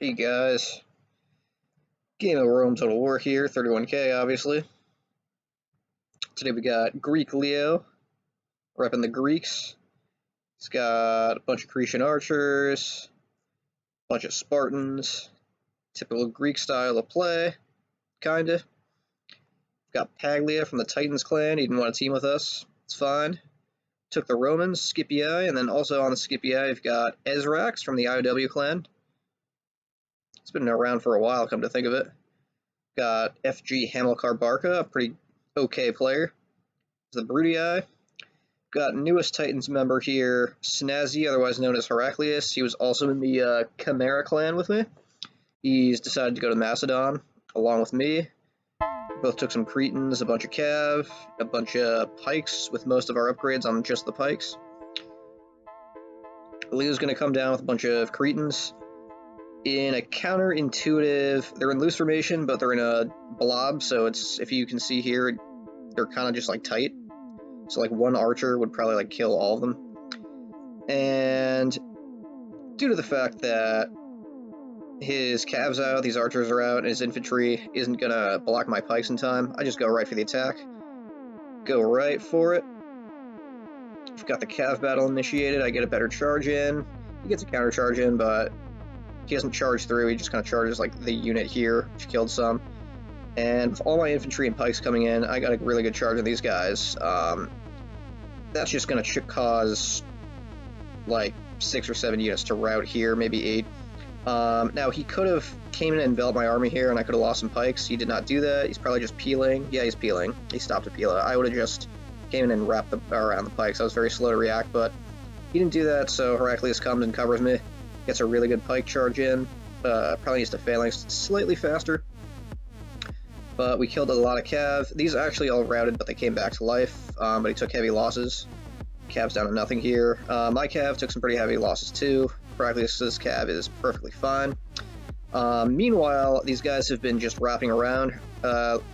Hey guys, Game of Rome Total War here, 31k obviously. Today we got Greek Leo, repping the Greeks. He's got a bunch of Cretan archers, a bunch of Spartans, typical Greek style of play, kinda. Got Paglia from the Titans clan, he didn't want to team with us, it's fine. Took the Romans, Scipii, and then also on the Scipii you've got Ezrax from the IOW clan. It's been around for a while, come to think of it. Got FG Hamilcar Barca, a pretty okay player. The Brutii. Got newest Titans member here, Snazzy, otherwise known as Heraclius. He was also in the Chimera clan with me. He's decided to go to Macedon along with me. Both took some Cretans, a bunch of Cav, a bunch of Pikes, with most of our upgrades on just the Pikes. Leo's going to come down with a bunch of Cretans. In a counterintuitive, they're in loose formation, but they're in a blob, so it's, if you can see here, they're kind of just like tight. So like one archer would probably like kill all of them. And due to the fact that his Cavs out, these archers are out, and his infantry isn't gonna block my pikes in time, I just go right for the attack. Go right for it. I've got the Cav battle initiated, I get a better charge in. He gets a counter charge in, but he doesn't charge through, he just kind of charges like the unit here, which killed some. And with all my infantry and pikes coming in, I got a really good charge on these guys. That's just going to cause like 6 or 7 units to rout here, maybe 8. Now, he could have came in and enveloped my army here, and I could have lost some pikes. He did not do that. He's probably just peeling. Yeah, he's peeling. He stopped to peel. I would have just came in and wrapped around the pikes. I was very slow to react, but he didn't do that, so Heraclius comes and covers me. Gets a really good pike charge in. Probably needs to phalanx slightly faster. But we killed a lot of Cav. These actually all routed, but they came back to life. But he took heavy losses. Cav's down to nothing here. My Cav took some pretty heavy losses too. Heraclius' Cav is perfectly fine. Meanwhile, these guys have been just wrapping around.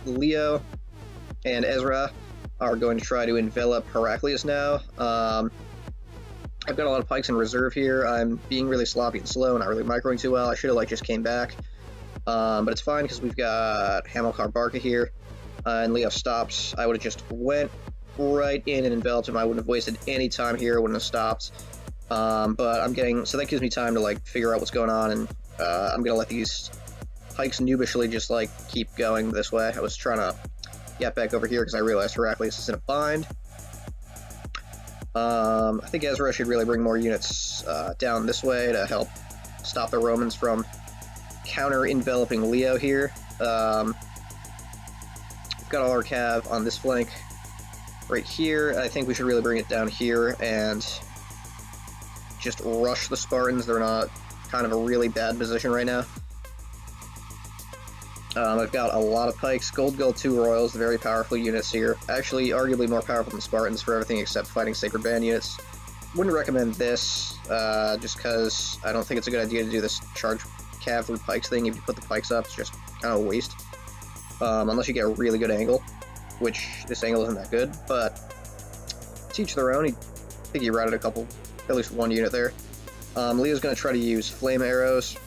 Leo and Ezra are going to try to envelop Heraclius now. I've got a lot of pikes in reserve here. I'm being really sloppy and slow, not really microing too well. I should have like just came back. But it's fine because we've got Hamilcar Barca here, and Leo stops. I would have just went right in and enveloped him. I wouldn't have wasted any time here. I wouldn't have stopped. But I'm getting, so that gives me time to like figure out what's going on, and I'm gonna let these pikes noobishly just like keep going this way. I was trying to get back over here because I realized Heraclius is in a bind. I think Ezra should really bring more units down this way to help stop the Romans from counter-enveloping Leo here. We've got all our Cav on this flank right here. I think we should really bring it down here and just rush the Spartans. They're not kind of a really bad position right now. I've got a lot of pikes. Gold 2 Royals, very powerful units here. Actually, arguably more powerful than Spartans for everything except fighting Sacred Band units. Wouldn't recommend this, just because I don't think it's a good idea to do this charge Cav through pikes thing. If you put the pikes up, it's just kind of a waste. Unless you get a really good angle, which this angle isn't that good, but to each their own. I think he routed at least one unit there. Leo's going to try to use flame arrows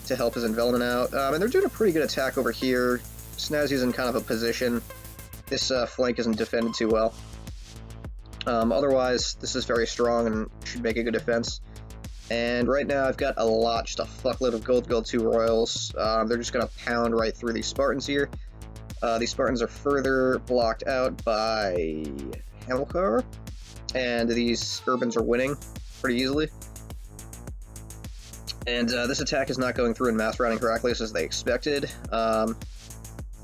to help his envelopment out, and they're doing a pretty good attack over here. Snazzy's in kind of a position. This flank isn't defended too well. Otherwise, this is very strong and should make a good defense. And right now I've got a lot, just a fuckload of Gold 2 Royals. They're just going to pound right through these Spartans here. These Spartans are further blocked out by Hamilcar, and these Urbans are winning pretty easily. And this attack is not going through in mass routing Heraclius as they expected. I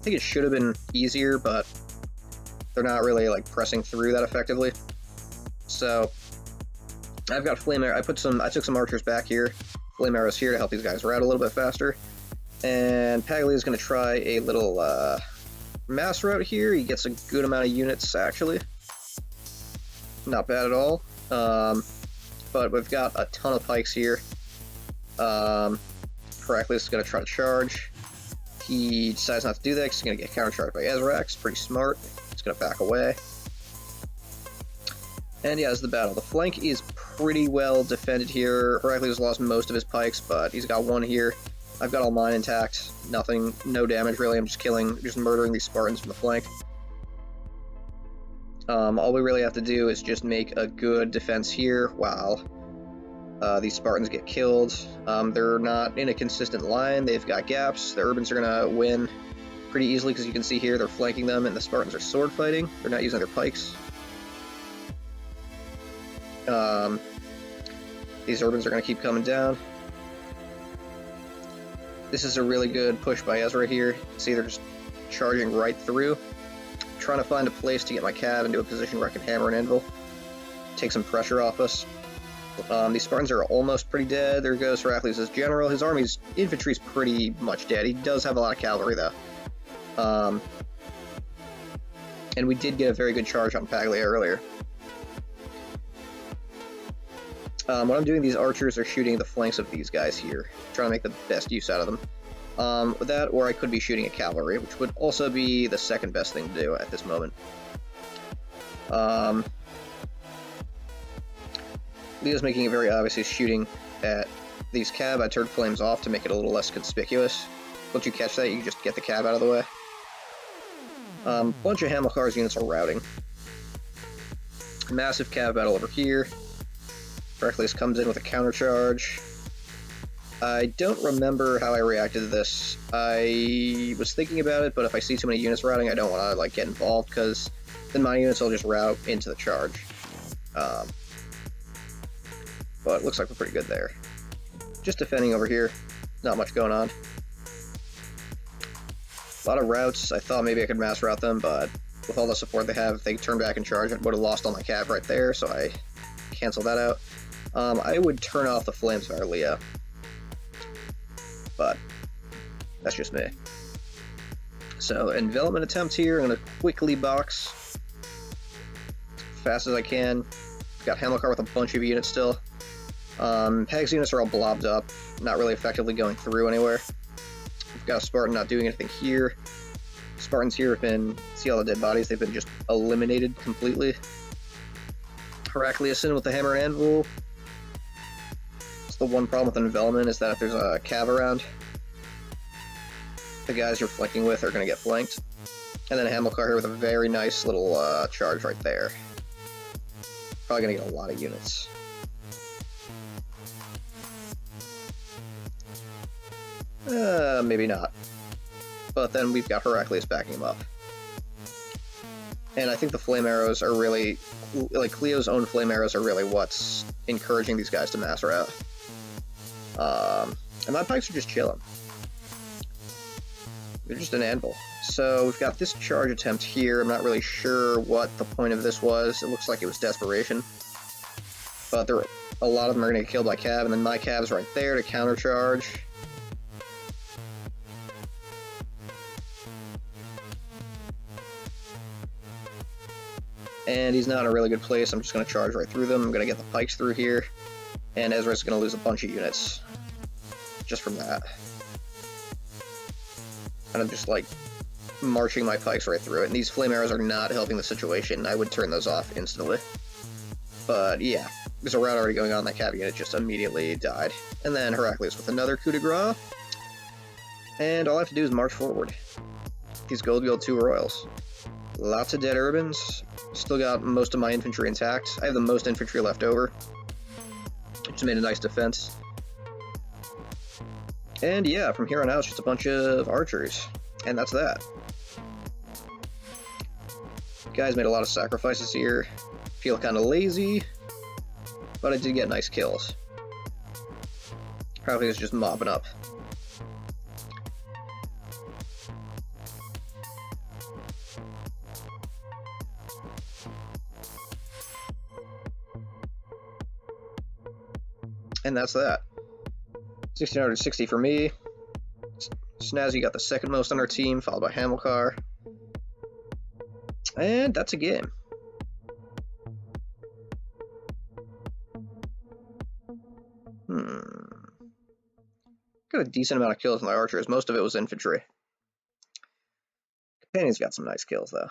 think it should have been easier, but they're not really like pressing through that effectively. So I've got flame arrow. I took some archers back here, flame arrows here to help these guys rout a little bit faster. And Paglia is going to try a little mass route here. He gets a good amount of units actually, not bad at all. But we've got a ton of pikes here. Heraclius is going to try to charge. He decides not to do that because he's going to get countercharged by Ezrax. Pretty smart. He's going to back away. And yeah, this is the battle. The flank is pretty well defended here. Heraclius lost most of his pikes, but he's got one here. I've got all mine intact. Nothing, no damage really. I'm just murdering these Spartans from the flank. All we really have to do is just make a good defense here while these Spartans get killed. They're not in a consistent line. They've got gaps. The Urbans are going to win pretty easily because you can see here they're flanking them and the Spartans are sword fighting. They're not using their pikes. These Urbans are going to keep coming down. This is a really good push by Ezra here. You can see they're just charging right through. I'm trying to find a place to get my cab into a position where I can hammer an anvil. Take some pressure off us. These Spartans are almost pretty dead. There goes Heracles' general. His army's infantry's pretty much dead. He does have a lot of cavalry though. And we did get a very good charge on Paglia earlier. What I'm doing, these archers are shooting the flanks of these guys here, trying to make the best use out of them. That, or I could be shooting at cavalry, which would also be the second best thing to do at this moment. Leo's making it very obvious he's shooting at these cab. I turned flames off to make it a little less conspicuous. Once you catch that, you can just get the cab out of the way. Bunch of Hamilcar's units are routing. Massive cab battle over here. Heracles comes in with a countercharge. I don't remember how I reacted to this. I was thinking about it, but if I see too many units routing, I don't want to like get involved because then my units will just route into the charge. But it looks like we're pretty good there. Just defending over here. Not much going on. A lot of routes. I thought maybe I could mass route them, but with all the support they have, if they turn back and charge, I would have lost all my cav right there, so I canceled that out. I would turn off the flames of our Leo. But that's just me. So, envelopment attempt here. I'm going to quickly box as fast as I can. Got Hamilcar with a bunch of units still. Pag's units are all blobbed up, not really effectively going through anywhere. We've got a Spartan not doing anything here. Spartans here have been, see all the dead bodies, they've been just eliminated completely. Heraclius in with the hammer and anvil. It's the one problem with envelopment is that if there's a cav around, the guys you're flanking with are going to get flanked. And then Hamilcar here with a very nice little charge right there. Probably going to get a lot of units. Maybe not. But then we've got Heraclius backing him up. And I think the flame arrows are really, like Cleo's own flame arrows are really what's encouraging these guys to mass route. And my pikes are just chilling. They're just an anvil. So we've got this charge attempt here. I'm not really sure what the point of this was. It looks like it was desperation. But there, a lot of them are going to get killed by cav, and then my cav's right there to countercharge. And he's not in a really good place. I'm just going to charge right through them. I'm going to get the pikes through here. And Ezra's going to lose a bunch of units just from that. And I'm just like marching my pikes right through it. And these flame arrows are not helping the situation. I would turn those off instantly. But yeah, there's a rout already going on. That cav unit just immediately died. And then Heraclius with another coup de grace. And all I have to do is march forward. These gold 2 royals. Lots of dead urbans. Still got most of my infantry intact. I have the most infantry left over. Just made a nice defense. And yeah, from here on out, it's just a bunch of archers. And that's that. Guys made a lot of sacrifices here. Feel kind of lazy, but I did get nice kills. Probably was just mopping up. And that's that. 1660 for me. Snazzy got the second most on our team, followed by Hamilcar. And that's a game. Got a decent amount of kills on the archers. Most of it was infantry. Companion's got some nice kills, though.